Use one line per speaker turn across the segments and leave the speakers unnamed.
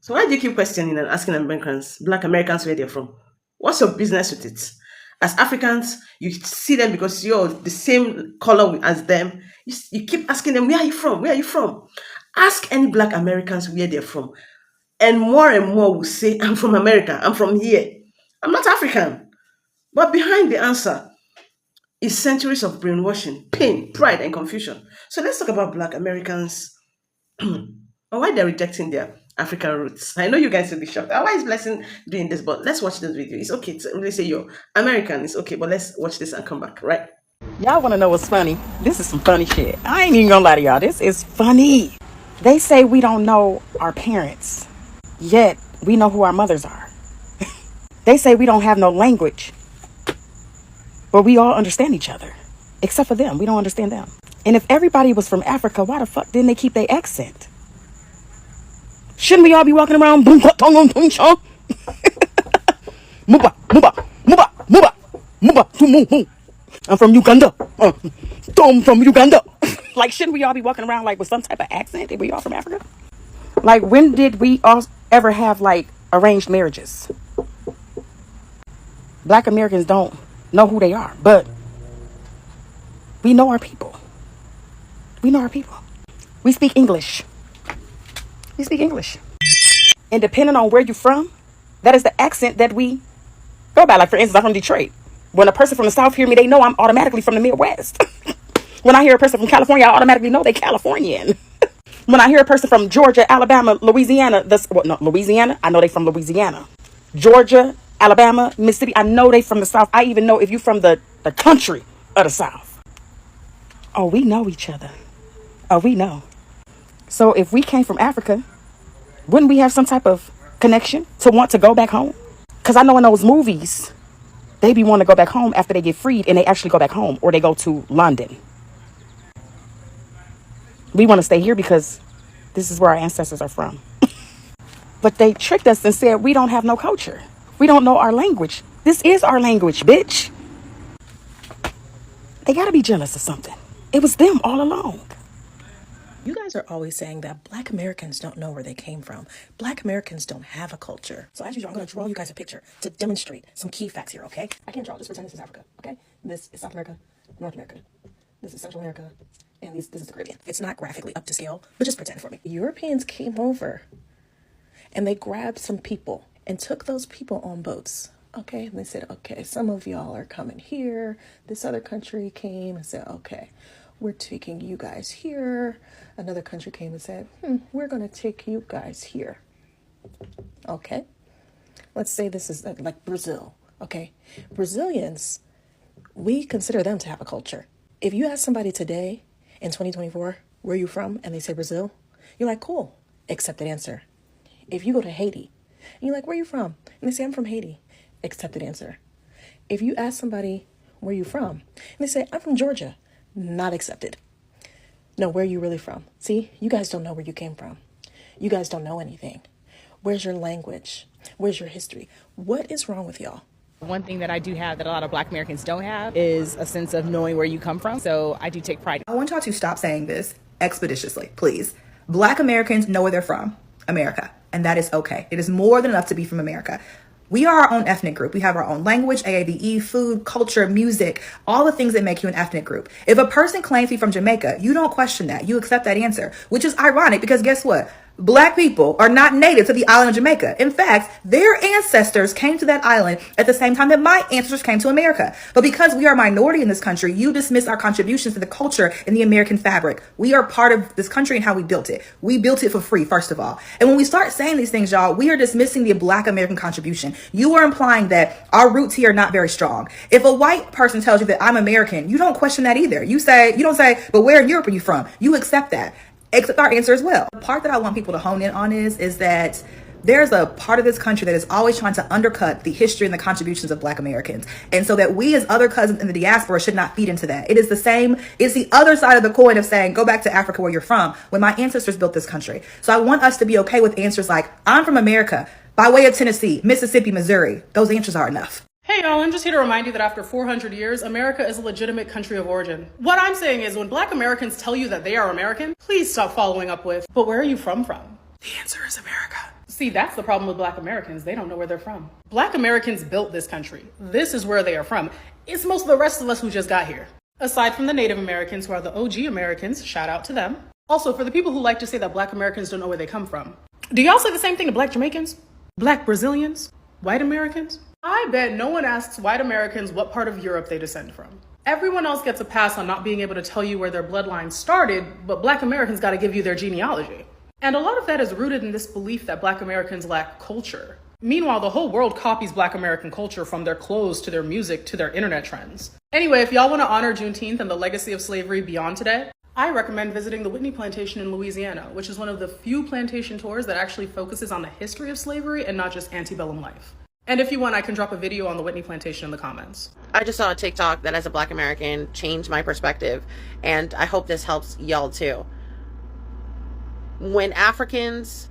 So why do you keep questioning and asking Americans, Black Americans, where they're from? What's your business with it? As Africans, you see them because you're the same color as them. You keep asking them, where are you from? Where are you from? Ask any Black Americans where they're from. And more will say, I'm from America. I'm from here. I'm not African. But behind the answer is centuries of brainwashing, pain, pride, and confusion. So let's talk about Black Americans and why they're rejecting their African roots. I know you guys will be shocked. Why is Blessing doing this? But let's watch this video. It's okay to really say you're American. It's okay, but let's watch this and come back, right?
Y'all want to know what's funny? This is some funny shit. I ain't even gonna lie to y'all. This is funny. They say we don't know our parents, yet we know who our mothers are. They say we don't have no language, but we all understand each other, except for them. We don't understand them. And if everybody was from Africa, why the fuck didn't they keep their accent? Shouldn't we all be walking around boom tong tung shong? Muba, muba, muba, muba, muba, tumu. I'm from Uganda. I'm from Uganda. Like, shouldn't we all be walking around like with some type of accent? Did we all from Africa? Like, when did we all ever have like arranged marriages? Black Americans don't know who they are, but we know our people. We know our people. We speak English. We speak English. And depending on where you're from, that is the accent that we go by. Like, for instance, I'm from Detroit. When a person from the South hear me, they know I'm automatically from the Midwest. When I hear a person from California, I automatically know they're Californian. When I hear a person from Georgia, Alabama, Louisiana, Louisiana, I know they from Louisiana. Georgia, Alabama, Mississippi, I know they from the South. I even know if you from the country of the South. Oh, we know each other. Oh, we know. So if we came from Africa, wouldn't we have some type of connection to want to go back home? Because I know in those movies, they be wanting to go back home after they get freed and they actually go back home or they go to London. We want to stay here because this is where our ancestors are from. But they tricked us and said we don't have no culture. We don't know our language. This is our language, bitch. They got to be jealous of something. It was them all along.
You guys are always saying that Black Americans don't know where they came from. Black Americans don't have a culture. So as usual, I'm going to draw you guys a picture to demonstrate some key facts here, okay? I can't draw. Just pretend this is Africa, okay? This is South America, North America. This is Central America, and this is the Caribbean. It's not graphically up to scale, but just pretend for me. Europeans came over, and they grabbed some people and took those people on boats. Okay, and they said, okay, some of y'all are coming here. This other country came and said, okay, we're taking you guys here. Another country came and said, we're going to take you guys here. Okay, let's say this is like Brazil. Okay, Brazilians, we consider them to have a culture. If you ask somebody today in 2024, where are you from? And they say Brazil, you're like, cool, accepted answer. If you go to Haiti, and you're like, where are you from? And they say, I'm from Haiti, accepted answer. If you ask somebody, where are you from? And they say, I'm from Georgia, not accepted. No, where are you really from? See, you guys don't know where you came from. You guys don't know anything. Where's your language? Where's your history? What is wrong with y'all?
One thing that I do have that a lot of Black Americans don't have is a sense of knowing where you come from. So I do take pride.
I want y'all to stop saying this expeditiously, please. Black Americans know where they're from, America, and that is okay. It is more than enough to be from America. We are our own ethnic group. We have our own language, AAVE, food, culture, music, all the things that make you an ethnic group. If a person claims to be from Jamaica, you don't question that. You accept that answer, which is ironic because guess what? Black people are not native to the island of Jamaica. In fact, their ancestors came to that island at the same time that my ancestors came to America. But because we are a minority in this country, you dismiss our contributions to the culture in the American fabric. We are part of this country and how we built it. We built it for free, first of all. And when we start saying these things, y'all, we are dismissing the Black American contribution. You are implying that our roots here are not very strong. If a white person tells you that I'm American, you don't question that either. You don't say, but where in Europe are you from? You accept that. Accept our answer as well. The part that I want people to hone in on is that there's a part of this country that is always trying to undercut the history and the contributions of Black Americans. And so that we as other cousins in the diaspora should not feed into that. It is the same, it's the other side of the coin of saying, go back to Africa where you're from, when my ancestors built this country. So I want us to be okay with answers like, I'm from America, by way of Tennessee, Mississippi, Missouri. Those answers are enough.
Hey y'all, I'm just here to remind you that after 400 years, America is a legitimate country of origin. What I'm saying is when Black Americans tell you that they are American, please stop following up with, but where are you from?
The answer is America.
See, that's the problem with Black Americans. They don't know where they're from. Black Americans built this country. This is where they are from. It's most of the rest of us who just got here. Aside from the Native Americans, who are the OG Americans, shout out to them. Also, for the people who like to say that Black Americans don't know where they come from, do y'all say the same thing to Black Jamaicans? Black Brazilians? White Americans? I bet no one asks white Americans what part of Europe they descend from. Everyone else gets a pass on not being able to tell you where their bloodline started, but Black Americans gotta give you their genealogy. And a lot of that is rooted in this belief that Black Americans lack culture. Meanwhile, the whole world copies Black American culture, from their clothes to their music to their internet trends. Anyway, if y'all want to honor Juneteenth and the legacy of slavery beyond today, I recommend visiting the Whitney Plantation in Louisiana, which is one of the few plantation tours that actually focuses on the history of slavery and not just antebellum life. And if you want, I can drop a video on the Whitney Plantation in the comments.
I just saw a TikTok that, as a Black American, changed my perspective, and I hope this helps y'all too. When Africans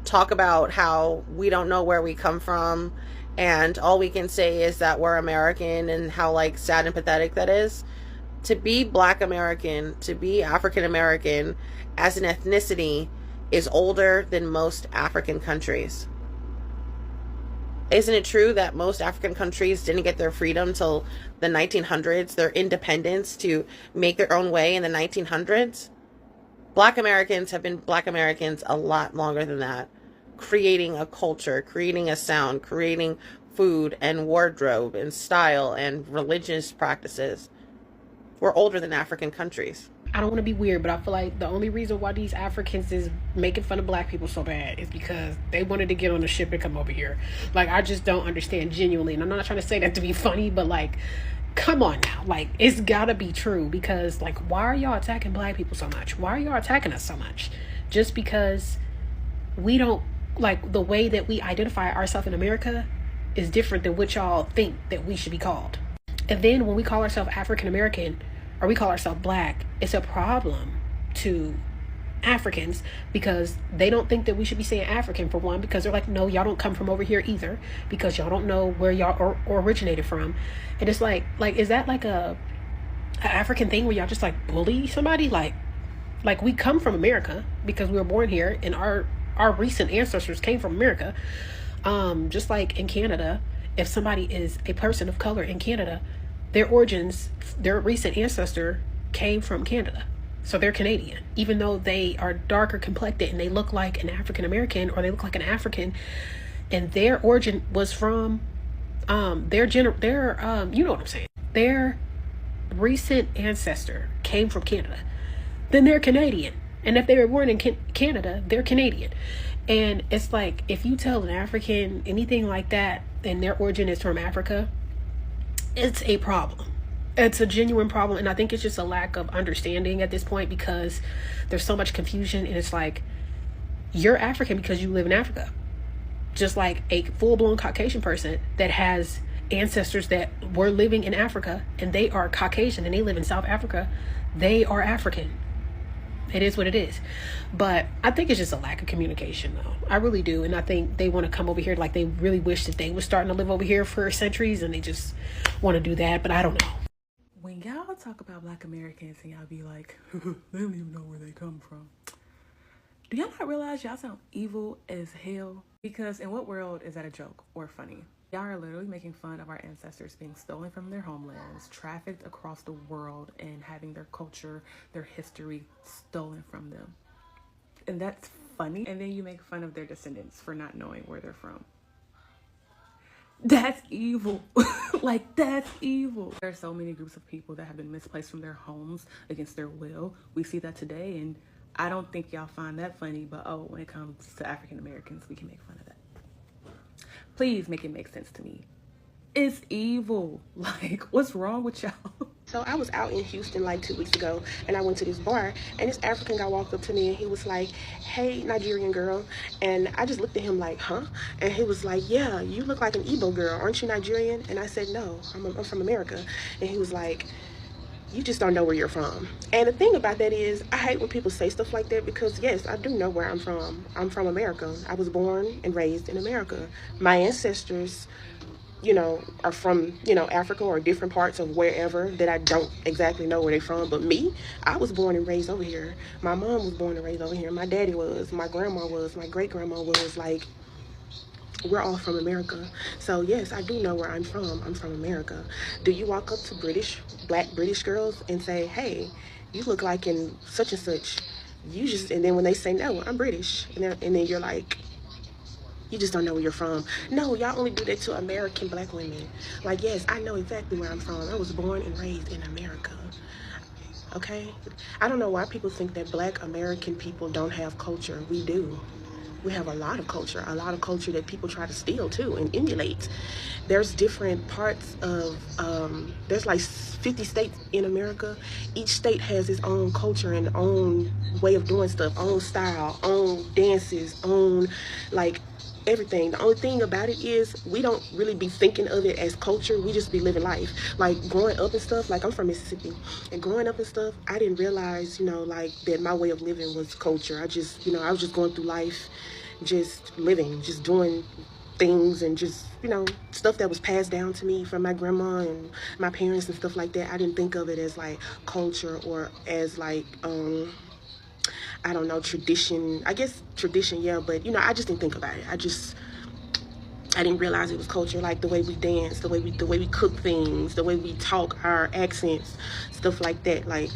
talk about how we don't know where we come from and all we can say is that we're American and how like sad and pathetic that is, to be Black American, to be African American as an ethnicity is older than most African countries. Isn't it true that most African countries didn't get their freedom till the 1900s, their independence to make their own way in the 1900s? Black Americans have been Black Americans a lot longer than that, creating a culture, creating a sound, creating food and wardrobe and style and religious practices. We're older than African countries.
I don't want to be weird, but I feel like the only reason why these Africans is making fun of Black people so bad is because they wanted to get on a ship and come over here. Like, I just don't understand genuinely. And I'm not trying to say that to be funny, but like, come on now. Like, it's gotta be true, because like, why are y'all attacking Black people so much? Why are y'all attacking us so much? Just because we don't, like, the way that we identify ourselves in America is different than what y'all think that we should be called. And then when we call ourselves African American, or we call ourselves Black, it's a problem to Africans, because they don't think that we should be saying African, for one, because they're like, no, y'all don't come from over here either, because y'all don't know where y'all originated from. And it's like is that like a African thing where y'all just like bully somebody? Like we come from America because we were born here, and our recent ancestors came from America. Just like in Canada, if somebody is a person of color in Canada, their origins, their recent ancestor came from Canada. So they're Canadian, even though they are darker complected and they look like an African American, or they look like an African, and their origin was from you know what I'm saying. Their recent ancestor came from Canada. Then they're Canadian. And if they were born in Canada, they're Canadian. And it's like, if you tell an African anything like that and their origin is from Africa, it's a problem. It's a genuine problem. And I think it's just a lack of understanding at this point, because there's so much confusion. And it's like, you're African because you live in Africa. Just like a full-blown Caucasian person that has ancestors that were living in Africa and they are Caucasian and they live in South Africa, they are African. It is what it is. But I think it's just a lack of communication, though. I really do. And I think they want to come over here like they really wish that they were starting to live over here for centuries, and they just want to do that. But I don't know.
When y'all talk about Black Americans and y'all be like, they don't even know where they come from, do y'all not realize y'all sound evil as hell? Because in what world is that a joke or funny? Y'all are literally making fun of our ancestors being stolen from their homelands, trafficked across the world, and having their culture, their history stolen from them. And that's funny. And then you make fun of their descendants for not knowing where they're from. That's evil. Like, that's evil. There are so many groups of people that have been misplaced from their homes against their will. We see that today, and I don't think y'all find that funny, but oh, when it comes to African Americans, we can make fun of that. Please make it make sense to me. It's evil. Like, what's wrong with y'all?
So I was out in Houston like 2 weeks ago, and I went to this bar, and this African guy walked up to me, and he was like, hey, Nigerian girl. And I just looked at him like, huh? And he was like, yeah, you look like an Igbo girl. Aren't you Nigerian? And I said, no, I'm from America. And he was like, you just don't know where you're from. And the thing about that is, I hate when people say stuff like that, because yes, I do know where I'm from. I'm from America. I was born and raised in America. My ancestors are from, Africa or different parts of wherever that I don't exactly know where they're from. But me, I was born and raised over here. My mom was born and raised over here. My daddy was, my grandma was, my great grandma was. Like, we're all from America. So yes, I do know where I'm from. I'm from America. Do you walk up to black British girls and say, hey, you look like in such and such? And then when they say no, I'm British, and then you're like, you just don't know where you're from. No, y'all only do that to American black women. Like, yes, I know exactly where I'm from. I was born and raised in America. Okay? I don't know why people think that black American people don't have culture. We do. We have a lot of culture that people try to steal too and emulate. There's different parts of, there's like 50 states in America. Each state has its own culture and own way of doing stuff, own style, own dances, own like everything. The only thing about it is we don't really be thinking of it as culture. We just be living life. Like growing up and stuff, like I'm from Mississippi, and growing up and stuff, I didn't realize, like that my way of living was culture. I just, I was just going through life, just living, just doing things, and just, stuff that was passed down to me from my grandma and my parents and stuff like that. I didn't think of it as like culture or as like, I don't know, tradition. I guess tradition, yeah, but I just didn't think about it. I didn't realize it was culture, like the way we dance, the way we cook things, the way we talk, our accents, stuff like that. Like,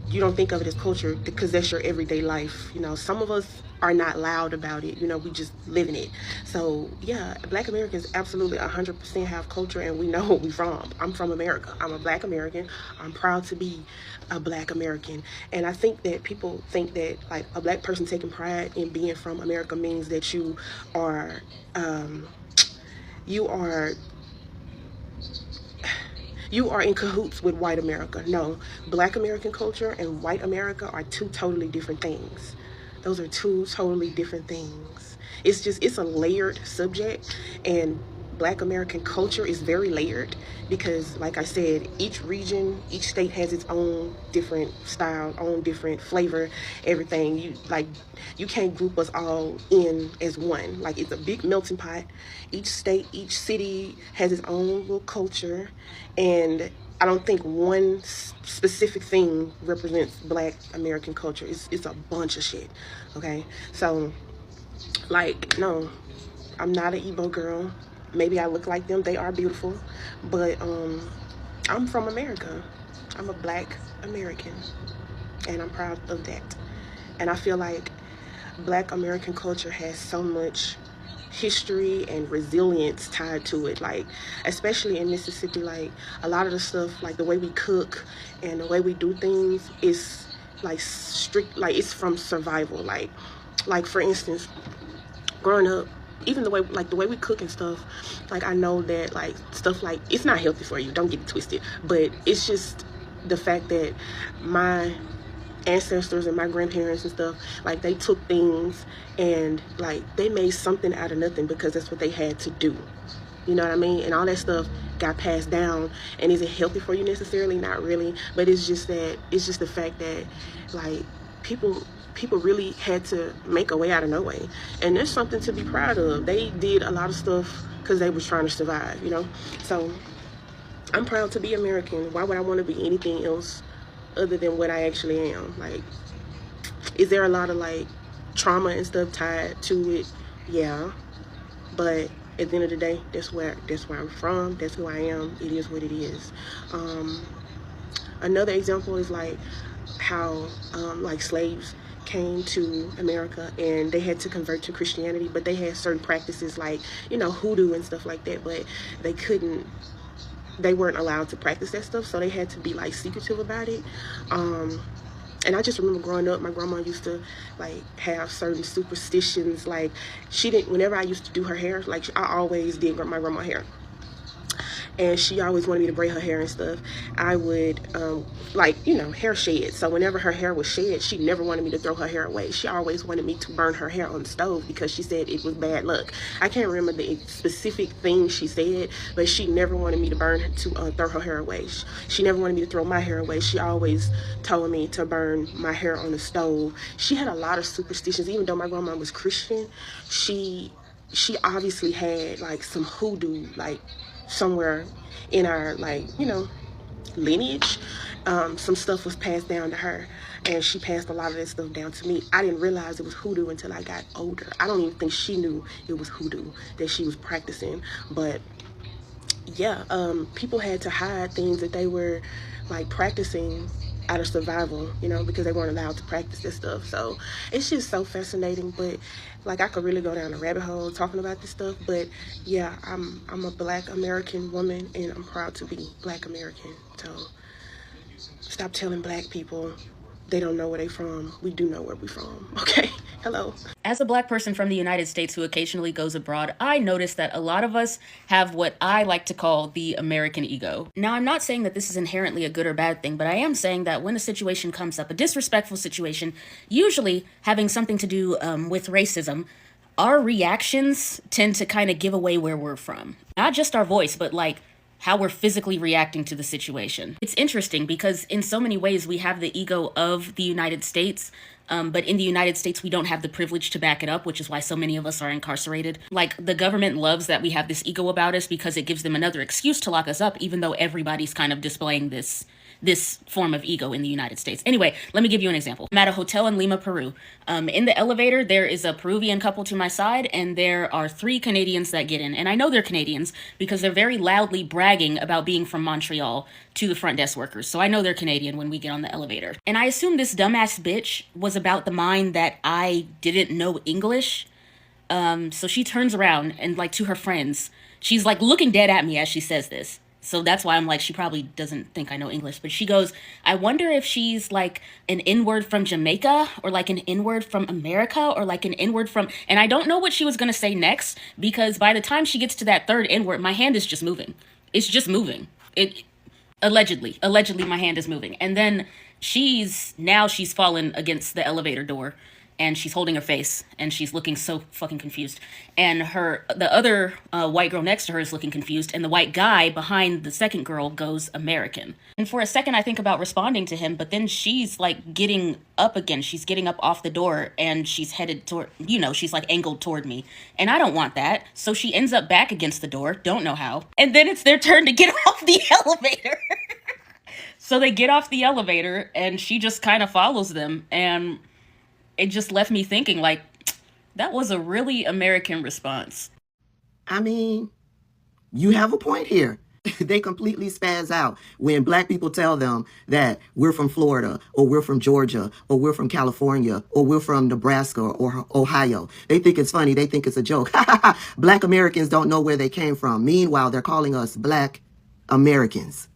you don't think of it as culture because that's your everyday life. Some of us are not loud about it. We just live in it. So yeah, black Americans absolutely 100% have culture, and we know where we're from. I'm from America. I'm a black American. I'm proud to be a black American. And I think that people think that like a black person taking pride in being from America means that you are in cahoots with white America. No, black American culture and white America are two totally different things. Those are two totally different things. It's a layered subject, and black American culture is very layered because, like I said, each region, each state has its own different style, own different flavor, everything. You can't group us all in as one. Like, it's a big melting pot. Each state, each city has its own little culture, and I don't think one specific thing represents black American culture. It's a bunch of shit, okay? So, like, no, I'm not an Igbo girl. Maybe I look like them. They are beautiful. But I'm from America. I'm a black American, and I'm proud of that. And I feel like black American culture has so much history and resilience tied to it, like especially in Mississippi. Like, a lot of the stuff, like the way we cook and the way we do things is like strict, like it's from survival. Like for instance, growing up, even the way we cook and stuff, like I know that like stuff like it's not healthy for you, don't get it twisted, but it's just the fact that my ancestors and my grandparents and stuff, like they took things and like they made something out of nothing because that's what they had to do. You know what I mean? And all that stuff got passed down. And is it healthy for you necessarily? Not really. But it's just the fact that like people really had to make a way out of no way. And there's something to be proud of. They did a lot of stuff because they was trying to survive, So I'm proud to be American. Why would I want to be anything else other than what I actually am? Like, is there a lot of like trauma and stuff tied to it? Yeah, but at the end of the day, that's where I'm from. That's who I am. It is what it is. Another example is like how like slaves came to America and they had to convert to Christianity, but they had certain practices like hoodoo and stuff like that, but they weren't allowed to practice that stuff, so they had to be like secretive about it. And I just remember growing up, my grandma used to like have certain superstitions. Like whenever I used to do her hair, like I always did my grandma's hair, and she always wanted me to braid her hair and stuff. I would hair shed. So whenever her hair was shed, she never wanted me to throw her hair away. She always wanted me to burn her hair on the stove because she said it was bad luck. I can't remember the specific thing she said, but she never wanted me to throw her hair away. She never wanted me to throw my hair away. She always told me to burn my hair on the stove. She had a lot of superstitions. Even though my grandma was Christian, she obviously had like some hoodoo like somewhere in our, like, lineage, some stuff was passed down to her, and she passed a lot of that stuff down to me. I didn't realize it was hoodoo until I got older. I don't even think she knew it was hoodoo that she was practicing. But yeah, people had to hide things that they were like practicing out of survival, because they weren't allowed to practice this stuff. So it's just so fascinating. But like, I could really go down a rabbit hole talking about this stuff. But yeah, I'm a Black American woman, and I'm proud to be Black American. So stop telling Black people they don't know where they from. We do know where we from. Okay. Hello.
As a Black person from the United States who occasionally goes abroad, I notice that a lot of us have what I like to call the American ego. Now, I'm not saying that this is inherently a good or bad thing, but I am saying that when a situation comes up, a disrespectful situation, usually having something to do with racism, our reactions tend to kind of give away where we're from. Not just our voice, but like how we're physically reacting to the situation. It's interesting because in so many ways we have the ego of the United States, but in the United States we don't have the privilege to back it up, which is why so many of us are incarcerated. Like, the government loves that we have this ego about us because it gives them another excuse to lock us up, even though everybody's kind of displaying this form of ego in the United States. Anyway, let me give you an example. I'm at a hotel in Lima, Peru. In the elevator, there is a Peruvian couple to my side, and there are 3 Canadians that get in. And I know they're Canadians because they're very loudly bragging about being from Montreal to the front desk workers. So I know they're Canadian when we get on the elevator. And I assume this dumbass bitch was about the mind that I didn't know English. So she turns around and, like, to her friends, she's like looking dead at me as she says this. So that's why I'm like, she probably doesn't think I know English. But she goes, I wonder if she's like an N-word from Jamaica, or like an N-word from America, or like an N-word from... And I don't know what she was going to say next, because by the time she gets to that third N-word, my hand is just moving. It's just moving. Allegedly, my hand is moving. And then she's fallen against the elevator door, and she's holding her face, and she's looking so fucking confused. And the other white girl next to her is looking confused, and the white guy behind the second girl goes American. And for a second, I think about responding to him, but then she's like getting up again. She's getting up off the door, and she's headed toward, she's like angled toward me. And I don't want that. So she ends up back against the door, don't know how. And then it's their turn to get off the elevator. So they get off the elevator, and she just kind of follows them, and it just left me thinking, like, that was a really American response.
I mean, you have a point here. They completely spaz out when Black people tell them that we're from Florida, or we're from Georgia, or we're from California, or we're from Nebraska or Ohio. They think it's funny. They think it's a joke. Black Americans don't know where they came from. Meanwhile, they're calling us Black Americans.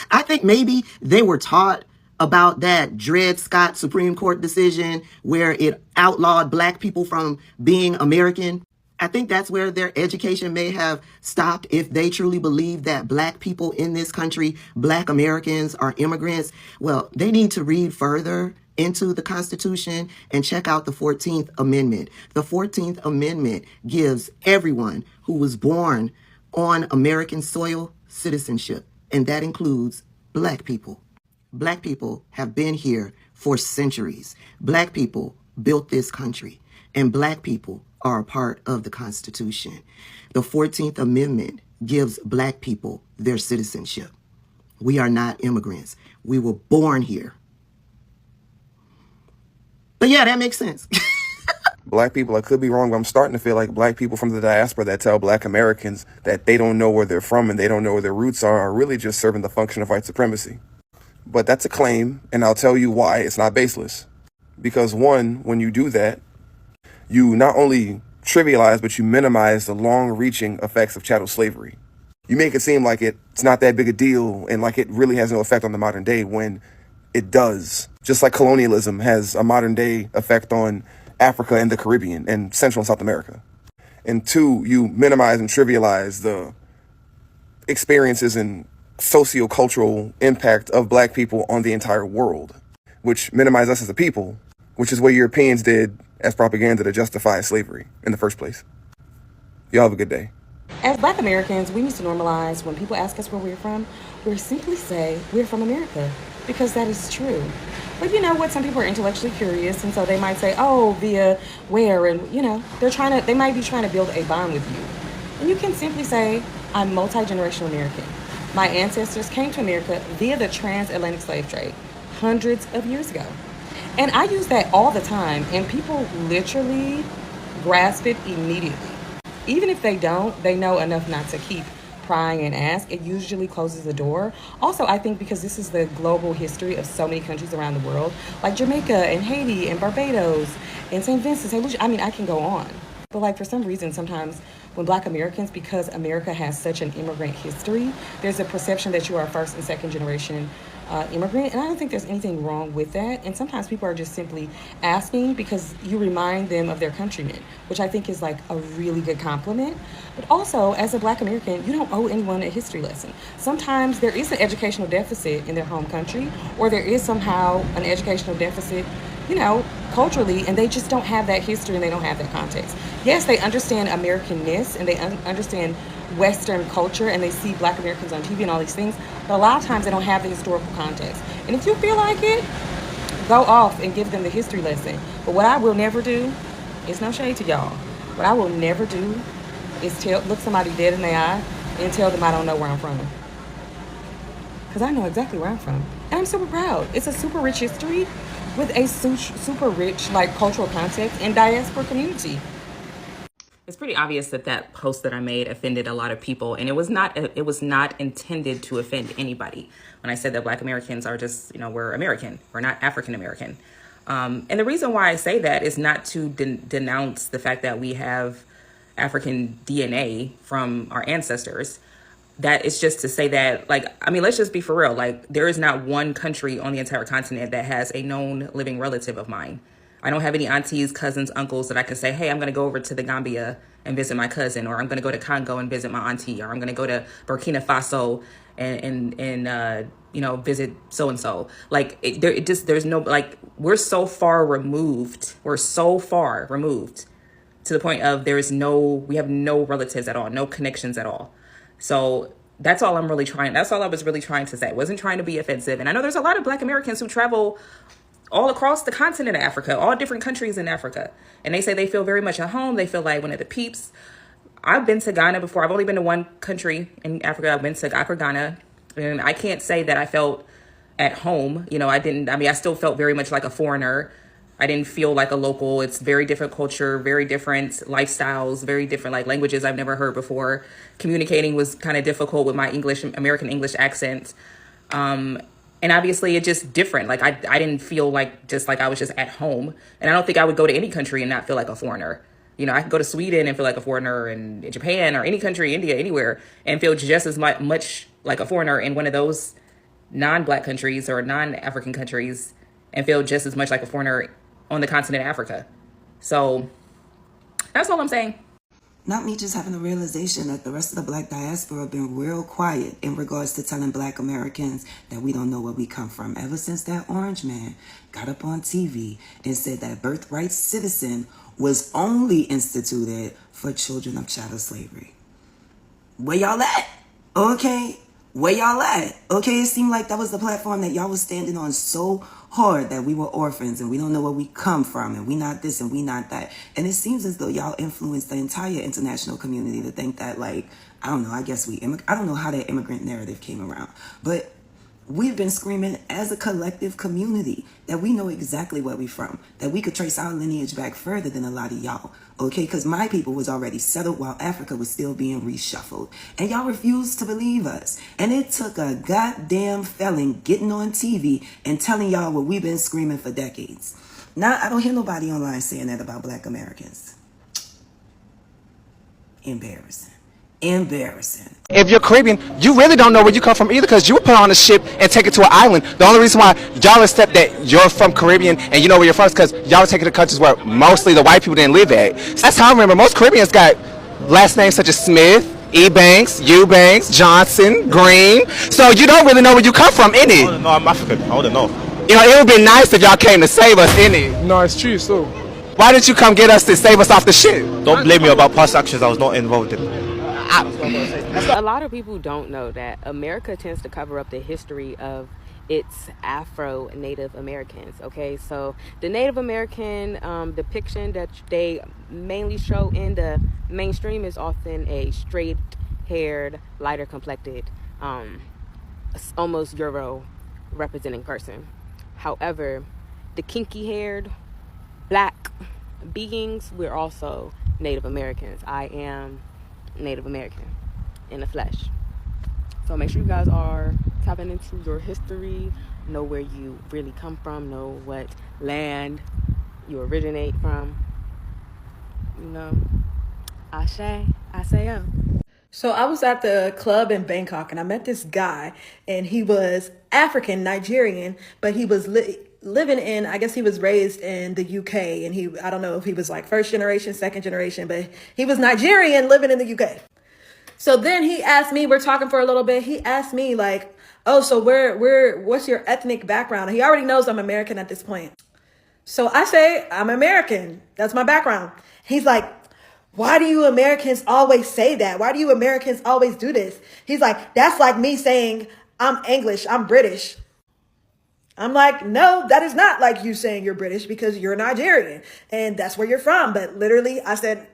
I think maybe they were taught about that Dred Scott Supreme Court decision where it outlawed Black people from being American. I think that's where their education may have stopped if they truly believe that Black people in this country, Black Americans, are immigrants. Well, they need to read further into the Constitution and check out the 14th Amendment. The 14th Amendment gives everyone who was born on American soil citizenship, and that includes Black people. Black people have been here for centuries. Black people built this country, and Black people are a part of the Constitution. The 14th Amendment gives Black people their citizenship. We are not immigrants. We were born here. But yeah, that makes sense.
Black people, I could be wrong, but I'm starting to feel like Black people from the diaspora that tell Black Americans that they don't know where they're from and they don't know where their roots are really just serving the function of white supremacy. But that's a claim, and I'll tell you why it's not baseless. Because one, when you do that, you not only trivialize, but you minimize the long-reaching effects of chattel slavery. You make it seem like it's not that big a deal and like it really has no effect on the modern day when it does. Just like colonialism has a modern-day effect on Africa and the Caribbean and Central and South America. And two, you minimize and trivialize the experiences and socio-cultural impact of Black people on the entire world, which minimize us as a people, which is what Europeans did as propaganda to justify slavery in the first place. Y'all have a good day.
As Black Americans, we need to normalize when people ask us where we're from, we simply say we're from America, because that is true. But you know what? Some people are intellectually curious, and so they might say, oh, via where? And, they might be trying to build a bond with you. And you can simply say, I'm multi-generational American. My ancestors came to America via the transatlantic slave trade hundreds of years ago. And I use that all the time, and people literally grasp it immediately. Even if they don't, they know enough not to keep prying and ask. It usually closes the door. Also, I think because this is the global history of so many countries around the world, like Jamaica and Haiti and Barbados and St. Vincent, St. Lucia, I mean, I can go on. But like for some reason, sometimes when Black Americans, because America has such an immigrant history, there's a perception that you are first and second generation immigrant, and I don't think there's anything wrong with that. And sometimes people are just simply asking because you remind them of their countrymen, which I think is like a really good compliment. But also, as a Black American, you don't owe anyone a history lesson. Sometimes there is an educational deficit in their home country, or there is somehow an educational deficit, you know, culturally, and they just don't have that history and they don't have that context. Yes, they understand Americanness and they understand Western culture, and they see Black Americans on TV and all these things, but a lot of times they don't have the historical context. And if you feel like it, go off and give them the history lesson. But what I will never do, it's no shade to y'all, what I will never do is look somebody dead in the eye and tell them I don't know where I'm from. Because I know exactly where I'm from. And I'm super proud. It's a super rich history with a super rich like cultural context and diaspora community. It's pretty obvious that that post that I made offended a lot of people, and it was not intended to offend anybody. When I said that Black Americans are just, we're American, we're not African American. And the reason why I say that is not to denounce the fact that we have African DNA from our ancestors. That is just to say that, let's just be for real. Like, there is not one country on the entire continent that has a known living relative of mine. I don't have any aunties, cousins, uncles that I can say, hey, I'm going to go over to the Gambia and visit my cousin, or I'm going to go to Congo and visit my auntie, or I'm going to go to Burkina Faso and visit so-and-so. There's no, we're so far removed. We're so far removed to the point of we have no relatives at all, no connections at all. So that's all I was really trying to say. I wasn't trying to be offensive. And I know there's a lot of Black Americans who travel all across the continent of Africa, all different countries in Africa. And they say they feel very much at home. They feel like one of the peeps. I've been to Ghana before. I've only been to one country in Africa. I've been to Accra, Ghana. And I can't say that I felt at home. I still felt very much like a foreigner. I didn't feel like a local. It's very different culture, very different lifestyles, very different languages I've never heard before. Communicating was kind of difficult with my American English accent. And obviously it's just different. I didn't feel like I was just at home. And I don't think I would go to any country and not feel like a foreigner. I could go to Sweden and feel like a foreigner, and Japan or any country, India, anywhere, and feel just as much like a foreigner in one of those non-Black countries or non-African countries, and feel just as much like a foreigner on the continent of Africa. So that's all I'm saying.
Not me just having a realization that the rest of the Black diaspora have been real quiet in regards to telling Black Americans that we don't know where we come from. Ever since that orange man got up on TV and said that birthright citizen was only instituted for children of chattel slavery. Where y'all at? Okay. Where y'all at? Okay, it seemed like that was the platform that y'all was standing on so hard, that we were orphans and we don't know where we come from and we not this and we not that. And it seems as though y'all influenced the entire international community to think that, I don't know, I guess I don't know how that immigrant narrative came around, but we've been screaming as a collective community that we know exactly where we from, that we could trace our lineage back further than a lot of y'all, okay? Because my people was already settled while Africa was still being reshuffled. And y'all refused to believe us. And it took a goddamn felon getting on TV and telling y'all what we've been screaming for decades. Now, I don't hear nobody online saying that about Black Americans. Embarrassing.
If you're Caribbean, you really don't know where you come from either, because you were put on a ship and taken to an island. The only reason why y'all accept that you're from Caribbean and you know where you're from is because y'all were taken to countries where mostly the white people didn't live at. So that's how I remember most Caribbeans got last names such as Smith, Ebanks, Eubanks, Johnson, Green. So you don't really know where you come from, innit?
No, I'm African. I wouldn't know.
It would be nice if y'all came to save us, innit?
No, it's true, so.
Why didn't you come get us to save us off the ship?
Don't blame me about past actions I was not involved in.
A lot of people don't know that America tends to cover up the history of it's Afro Native Americans. Okay, so the Native American depiction that they mainly show in the mainstream is often a straight haired, lighter complected, almost Euro representing person. However, the kinky haired black beings, we're also Native Americans. I am Native American in the flesh. So make sure you guys are tapping into your history, know where you really come from, know what land you originate from. You know, I say yo.
So I was at the club in Bangkok and I met this guy, and he was African, Nigerian, but he was living in, I guess he was raised in the UK, and I don't know if he was like first generation, second generation, but he was Nigerian living in the UK. So then he asked me, we're talking for a little bit. He asked me like, oh, so what's your ethnic background? He already knows I'm American at this point. So I say, I'm American. That's my background. He's like, why do you Americans always say that? Why do you Americans always do this? He's like, that's like me saying I'm English, I'm British. I'm like, no, that is not like you saying you're British, because you're Nigerian and that's where you're from. But literally I said,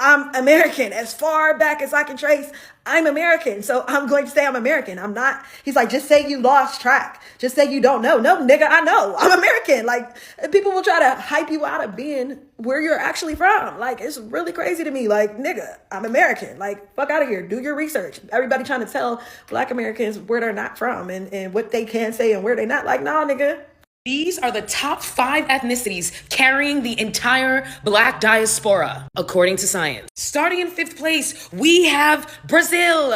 I'm American. As far back as I can trace, I'm American. So I'm going to say I'm American. I'm not. He's like, just say you lost track. Just say you don't know. No, nigga, I know. I'm American. Like, people will try to hype you out of being where you're actually from. Like, it's really crazy to me. Like, nigga, I'm American. Like, fuck out of here. Do your research. Everybody trying to tell Black Americans where they're not from and what they can say and where they're not. Like, nah, nigga.
These are the top 5 ethnicities carrying the entire Black diaspora, according to science. Starting in 5th place, we have Brazil.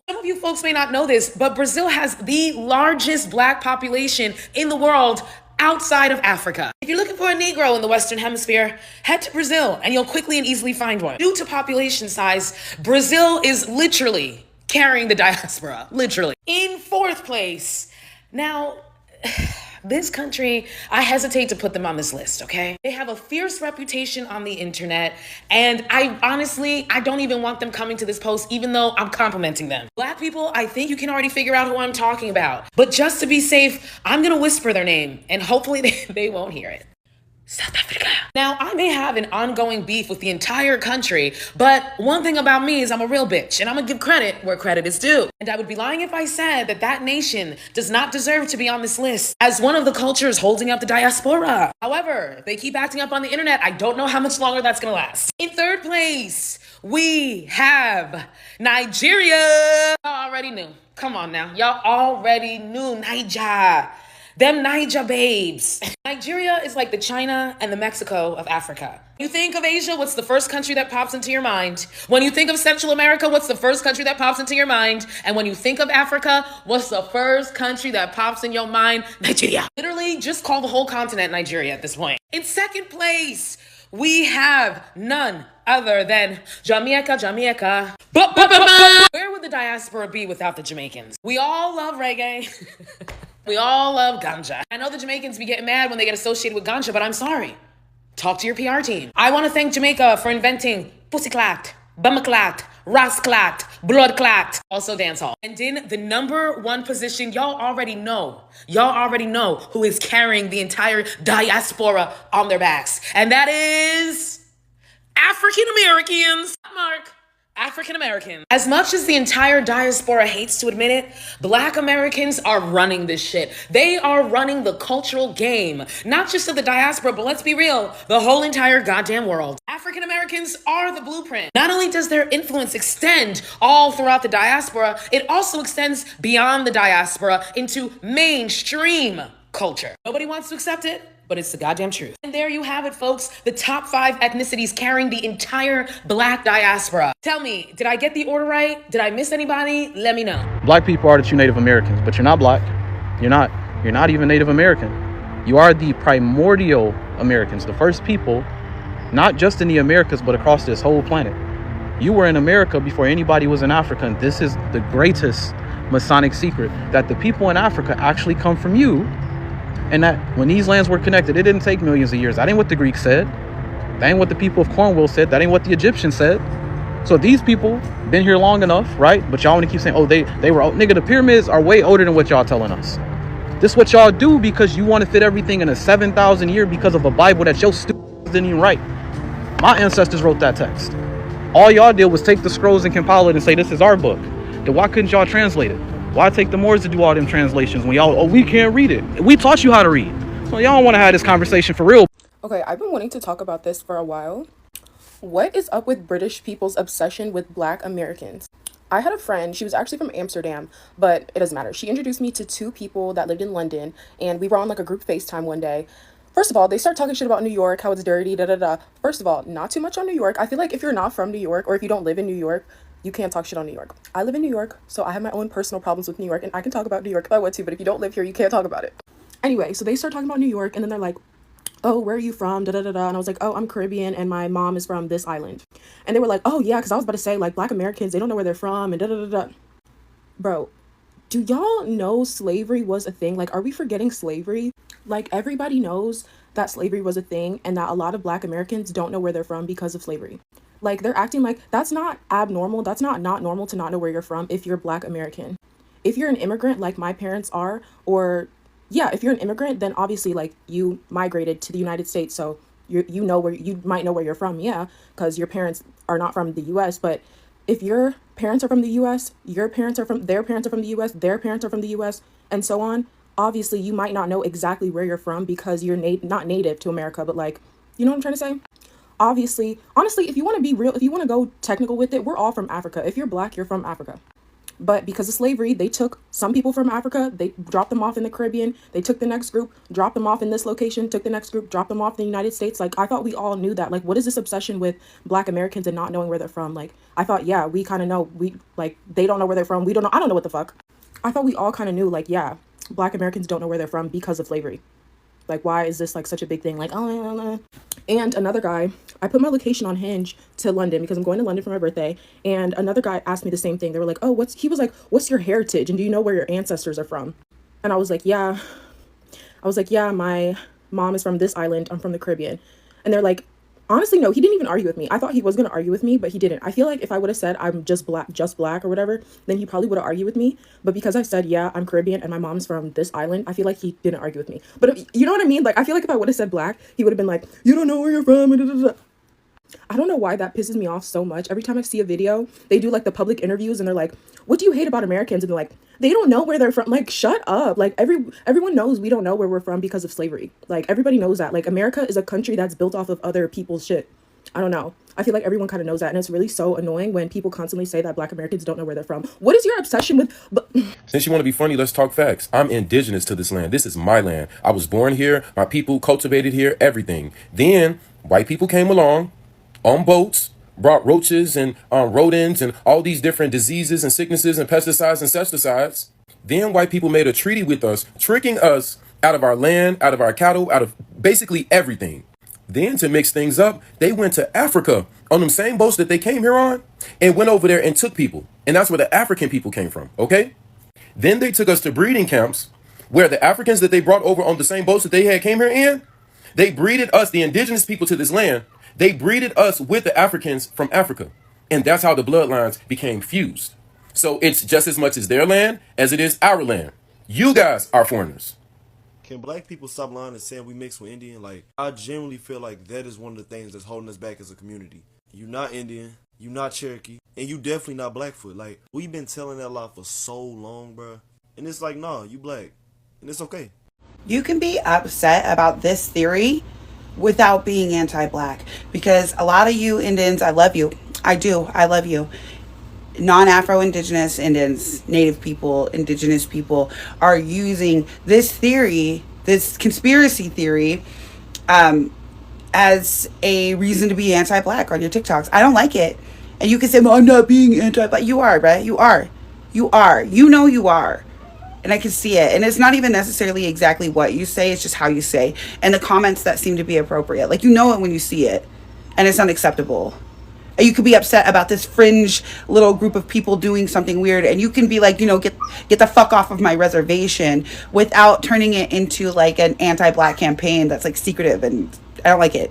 Some of you folks may not know this, but Brazil has the largest Black population in the world outside of Africa. If you're looking for a Negro in the Western Hemisphere, head to Brazil and you'll quickly and easily find one. Due to population size, Brazil is literally carrying the diaspora, literally. In 4th place, now, this country, I hesitate to put them on this list, okay? They have a fierce reputation on the internet, and I don't even want them coming to this post, even though I'm complimenting them. Black people, I think you can already figure out who I'm talking about. But just to be safe, I'm gonna whisper their name, and hopefully they won't hear it. South Africa. Now, I may have an ongoing beef with the entire country, but one thing about me is I'm a real bitch, and I'm gonna give credit where credit is due. And I would be lying if I said that that nation does not deserve to be on this list as one of the cultures holding up the diaspora. However, if they keep acting up on the internet, I don't know how much longer that's gonna last. In 3rd place, we have Nigeria. Y'all already knew. Come on now. Y'all already knew Niger. Them Niger babes. Nigeria is like the China and the Mexico of Africa. You think of Asia, what's the first country that pops into your mind? When you think of Central America, what's the first country that pops into your mind? And when you think of Africa, what's the first country that pops in your mind? Nigeria. Literally, just call the whole continent Nigeria at this point. In 2nd place, we have none other than Jamaica. Where would the diaspora be without the Jamaicans? We all love reggae. We all love ganja. I know the Jamaicans be getting mad when they get associated with ganja, but I'm sorry. Talk to your PR team. I want to thank Jamaica for inventing pussy clacked, bumma clacked, ras clacked, blood clacked, also dancehall. And in the number 1 position, y'all already know who is carrying the entire diaspora on their backs. And that is African Americans. Mark. African Americans. As much as the entire diaspora hates to admit it, Black Americans are running this shit. They are running the cultural game, not just of the diaspora, but let's be real, the whole entire goddamn world. African Americans are the blueprint. Not only does their influence extend all throughout the diaspora, it also extends beyond the diaspora into mainstream culture. Nobody wants to accept it, but it's the goddamn truth. And there you have it, folks. The top 5 ethnicities carrying the entire Black diaspora. Tell me, did I get the order right? Did I miss anybody? Let me know.
Black people are the true Native Americans, but you're not Black. You're not even Native American. You are the primordial Americans, the first people, not just in the Americas, but across this whole planet. You were in America before anybody was in Africa, and this is the greatest Masonic secret, that the people in Africa actually come from you. And that when these lands were connected, it didn't take millions of years. That ain't what the Greeks said. That ain't what the people of Cornwall said. That ain't what the Egyptians said. So these people been here long enough, right? But y'all want to keep saying, oh, they were old. Nigga, the pyramids are way older than what y'all telling us. This what y'all do because you want to fit everything in a 7,000 year because of a Bible that your stupid didn't even write. My ancestors wrote that text. All y'all did was take the scrolls and compile it and say this is our book. Then why couldn't y'all translate it? Why take the Moors to do all them translations when y'all, oh, we can't read it? We taught you how to read. So y'all don't want to have this conversation for real.
Okay, I've been wanting to talk about this for a while. What is up with British people's obsession with Black Americans? I had a friend, she was actually from Amsterdam, but it doesn't matter. She introduced me to two people that lived in London, and we were on like a group FaceTime one day. First of all, they start talking shit about New York, how it's dirty, da-da-da. First of all, not too much on New York. I feel like if you're not from New York, or if you don't live in New York, you can't talk shit on New York. I live in New York, so I have my own personal problems with New York, and I can talk about New York if I want to, but if you don't live here, you can't talk about it. Anyway, so they start talking about New York, and then they're like, oh, where are you from? Da da da da. And I was like, oh, I'm Caribbean and my mom is from this island. And they were like, oh, yeah, because I was about to say, like, Black Americans, they don't know where they're from and da da da da. Bro, do y'all know slavery was a thing? Like, are we forgetting slavery? Like, everybody knows that slavery was a thing and that a lot of Black Americans don't know where they're from because of slavery. Like, they're acting like that's not abnormal. That's not normal to not know where you're from if you're Black American. If you're an immigrant like my parents are, or yeah, if you're an immigrant, then obviously like you migrated to the United States, so you know where you might know where you're from, yeah, because your parents are not from the U.S. But if your parents are from the U.S., your parents are from their parents are from the U.S., their parents are from the U.S., and so on. Obviously, you might not know exactly where you're from because you're not native to America, but like, you know what I'm trying to say? Obviously, honestly, if you want to be real, if you want to go technical with it, we're all from Africa. If you're Black, you're from Africa. But because of slavery, they took some people from Africa, they dropped them off in the Caribbean, they took the next group, dropped them off in this location, took the next group, dropped them off in the United States. Like, I thought we all knew that. Like, what is this obsession with Black Americans and not knowing where they're from? Like, I thought, yeah, we kind of know. They don't know where they're from. We don't know. I don't know what the fuck. I thought we all kind of knew, like, yeah, Black Americans don't know where they're from because of slavery. Like, why is this like such a big thing? Like, oh. And another guy, I put my location on Hinge to London because I'm going to London for my birthday. And another guy asked me the same thing. They were like, oh, what's your heritage? And do you know where your ancestors are from? And I was like, yeah, my mom is from this island. I'm from the Caribbean. And they're like, honestly, no, he didn't even argue with me. I thought he was going to argue with me, but he didn't. I feel like if I would have said I'm just black or whatever, then he probably would have argued with me. But because I said, yeah, I'm Caribbean and my mom's from this island, I feel like he didn't argue with me. But you know what I mean? Like, I feel like if I would have said Black, he would have been like, you don't know where you're from. I don't know why that pisses me off so much. Every time I see a video, they do like the public interviews and they're like, what do you hate about Americans? And they're like, they don't know where they're from. Like, shut up. Like, everyone knows we don't know where we're from because of slavery. Like, everybody knows that. Like, America is a country that's built off of other people's shit. I don't know. I feel like everyone kind of knows that. And it's really so annoying when people constantly say that Black Americans don't know where they're from. What is your obsession with...
Since you want to be funny, let's talk facts. I'm indigenous to this land. This is my land. I was born here. My people cultivated here, everything. Then white people came along on boats, brought roaches and rodents and all these different diseases and sicknesses and pesticides and pesticides. Then white people made a treaty with us, tricking us out of our land, out of our cattle, out of basically everything. Then to mix things up, they went to Africa on them same boats that they came here on and went over there and took people. And that's where the African people came from, okay? Then they took us to breeding camps where the Africans that they brought over on the same boats that they had came here in, they breeded us, the indigenous people to this land, they breeded us with the Africans from Africa. And that's how the bloodlines became fused. So it's just as much as their land as it is our land. You guys are foreigners.
Can Black people stop lying and saying we mix with Indian? Like, I genuinely feel like that is one of the things that's holding us back as a community. You're not Indian, you're not Cherokee, and you definitely not Blackfoot. Like, we've been telling that lie for so long, bro. And it's like, nah, you Black. And it's okay.
You can be upset about this theory without being anti-Black. Because a lot of you Indians, I love you. I do. I love you. Non-Afro-Indigenous Indians, Native people, Indigenous people are using this theory, this conspiracy theory, as a reason to be anti-Black on your TikToks. I don't like it. And you can say, well, I'm not being anti-Black. You are, right? You are. You are. You know you are. And I can see it. And it's not even necessarily exactly what you say. It's just how you say. And the comments that seem to be appropriate. Like, you know it when you see it. And it's unacceptable. And you could be upset about this fringe little group of people doing something weird. And you can be like, you know, get the fuck off of my reservation without turning it into like an anti-Black campaign that's like secretive. And I don't like it.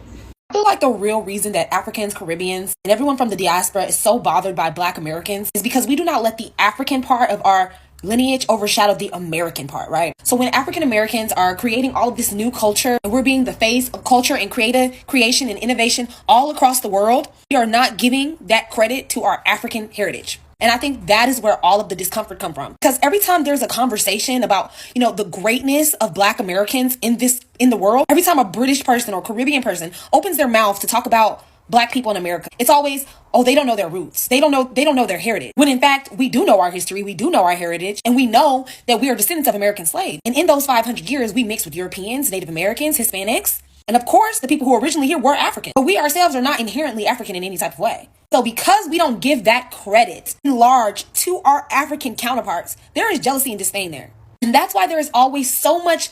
I feel like the real reason that Africans, Caribbeans, and everyone from the diaspora is so bothered by Black Americans is because we do not let the African part of our
lineage overshadowed the American part, right? So when African Americans are creating all of this new culture, and we're being the face of culture and creation and innovation all across the world, we are not giving that credit to our African heritage. And I think that is where all of the discomfort come from. Because every time there's a conversation about, the greatness of Black Americans in the world, every time a British person or Caribbean person opens their mouth to talk about Black people in America, it's always, oh, they don't know their roots. They don't know their heritage. When in fact, we do know our history, we do know our heritage, and we know that we are descendants of American slaves. And in those 500 years, we mixed with Europeans, Native Americans, Hispanics, and of course, the people who were originally here were African. But we ourselves are not inherently African in any type of way. So because we don't give that credit in large to our African counterparts, there is jealousy and disdain there. And that's why there is always so much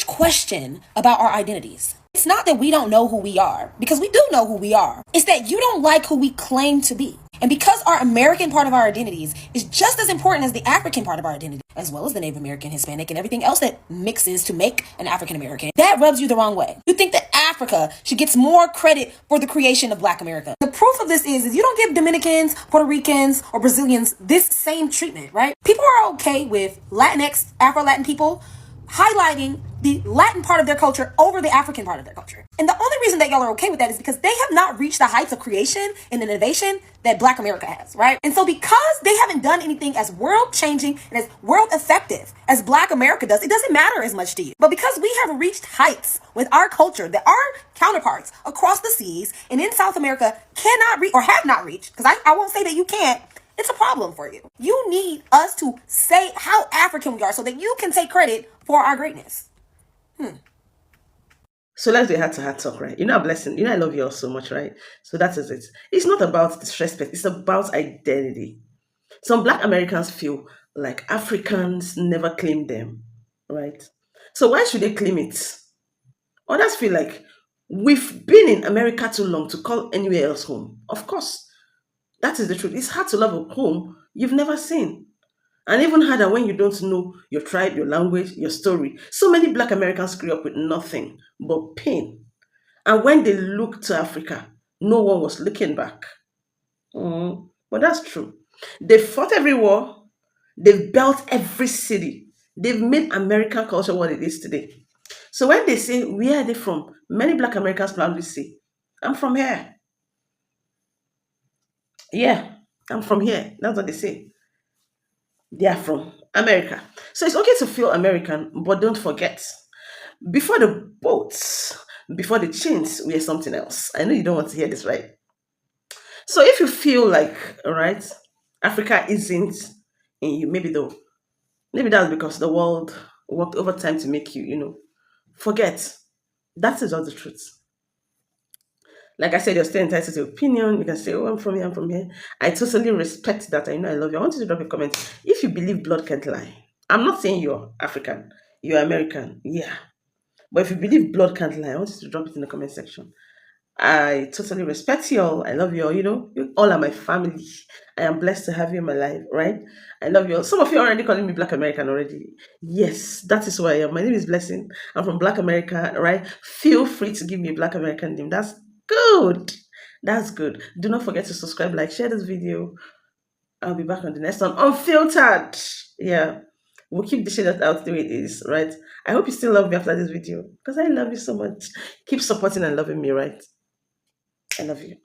question about our identities. It's not that we don't know who we are, because we do know who we are. It's that you don't like who we claim to be. And because our American part of our identities is just as important as the African part of our identity, as well as the Native American, Hispanic, and everything else that mixes to make an African American, that rubs you the wrong way. You think that Africa should get more credit for the creation of Black America. The proof of this is you don't give Dominicans, Puerto Ricans, or Brazilians this same treatment, right? People are okay with Latinx, Afro-Latin people highlighting the Latin part of their culture over the African part of their culture. And the only reason that y'all are okay with that is because they have not reached the heights of creation and innovation that Black America has, right? And so because they haven't done anything as world changing and as world effective as Black America does, it doesn't matter as much to you. But because we have reached heights with our culture that our counterparts across the seas and in South America cannot reach or have not reached, because I won't say that you can't, it's a problem for you. You need us to say how African we are so that you can take credit for our greatness.
So let's do a heart-to-heart talk, right? I'm blessing. I love you all so much, right? So that is it. It's not about disrespect. It's about identity. Some Black Americans feel like Africans never claim them, right? So why should they claim it? Others feel like we've been in America too long to call anywhere else home. Of course, that is the truth. It's hard to love a home you've never seen. And even harder when you don't know your tribe, your language, your story. So many Black Americans grew up with nothing but pain. And when they looked to Africa, no one was looking back. But that's true. They fought every war. They've built every city. They've made American culture what it is today. So when they say, where are they from? Many Black Americans proudly say, I'm from here. Yeah, I'm from here. That's what they say. They are from America. So it's okay to feel American, but don't forget, before the boats, before the chains, we are something else. I know you don't want to hear this, right? So if you feel like, all right, Africa isn't in you, maybe that's because the world worked overtime to make you, forget. That is all the truth. Like I said, you're still entitled to your opinion. You can say, oh, I'm from here, I'm from here. I totally respect that. I know I love you. I want you to drop a comment. If you believe blood can't lie, I'm not saying you're African, you're American. Yeah. But if you believe blood can't lie, I want you to drop it in the comment section. I totally respect you all. I love you all. You all are my family. I am blessed to have you in my life, right? I love you all. Some of you are already calling me Black American already. Yes, that is who I am. My name is Blessing. I'm from Black America, right? Feel free to give me a Black American name. That's good. That's good. Do not forget to subscribe, like, share this video. I'll be back on the next one. Unfiltered. Yeah. We'll keep dishing that out the way it is, right? I hope you still love me after this video because I love you so much. Keep supporting and loving me, right? I love you.